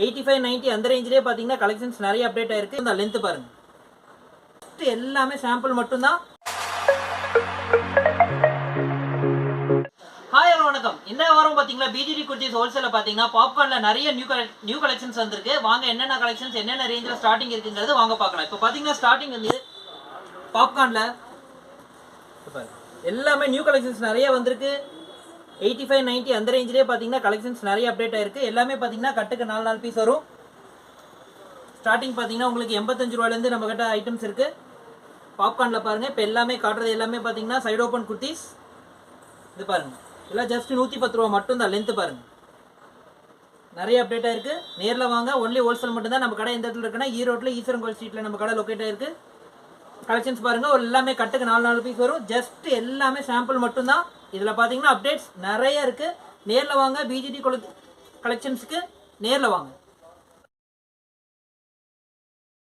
85 90 அந்த ரேஞ்சிலே பார்த்தீங்கன்னா கலெக்ஷன்ஸ் நிறைய அப்டேட் ஆயிருக்கு. இந்த லென்த் பாருங்க, எல்லாமே சாம்பிள் மட்டும்தான். ஹாய் ஹலோ வணக்கம். இந்த வாரம் பார்த்தீங்கன்னா பிஜிடி குர்த்திஸ் ஹோல்சேலில் பார்த்தீங்கன்னா பாப்கார்னில் நிறைய நியூ கலெக்ஷன்ஸ் வந்திருக்கு. வாங்க என்னென்ன கலெக்ஷன்ஸ் என்னென்ன ரேஞ்சில் ஸ்டார்டிங் இருக்குங்கிறது வாங்க பார்க்கலாம். இப்போ பார்த்தீங்கன்னா ஸ்டார்டிங் வந்து பாப்கார்னில் எல்லாமே நியூ கலெக்ஷன்ஸ் நிறைய வந்திருக்கு. 85 90 அந்த ரேஞ்சிலே பார்த்தீங்கன்னா கலெக்ஷன்ஸ் நிறைய அப்டேட் ஆயிருக்கு. எல்லாமே பார்த்தீங்கன்னா கட்டுக்கு 4 பீஸ் வரும். ஸ்டார்டிங் பார்த்தீங்கன்னா உங்களுக்கு 85 ரூபாயிலேருந்து நம்ம கிட்ட ஐட்டம்ஸ் இருக்கு. பாப்கார்னில் பாருங்க, இப்போ எல்லாமே காட்டுறது எல்லாமே பார்த்தீங்கன்னா சைடு ஓப்பன் குர்த்திஸ். இது பாருங்க, எல்லாம் ஜஸ்ட் 110 ரூபா மட்டும் தான். லென்த் பாருங்க, நிறைய அப்டேட் ஆயிருக்கு. நேரில் வாங்க, ஒன்லி ஹோல்சேல் மட்டும் தான். நம்ம கடை எந்த இடத்துல இருக்குன்னா ஈரோட்டில் ஈஸ்வரன் ஸ்ட்ரீட்டில் நம்ம கடை லொக்கேட் ஆயிருக்கு. கலெக்ஷன்ஸ் பாருங்க, எல்லாமே கட்டுக்கு 4 பீஸ் வரும். ஜஸ்ட் எல்லாமே சாம்பிள் மட்டும்தான். இதில் பார்த்தீங்கன்னா அப்டேட்ஸ் நிறைய இருக்கு. நேரில் வாங்க, பிஜிடி கலெக்ஷன்ஸுக்கு நேரில் வாங்க.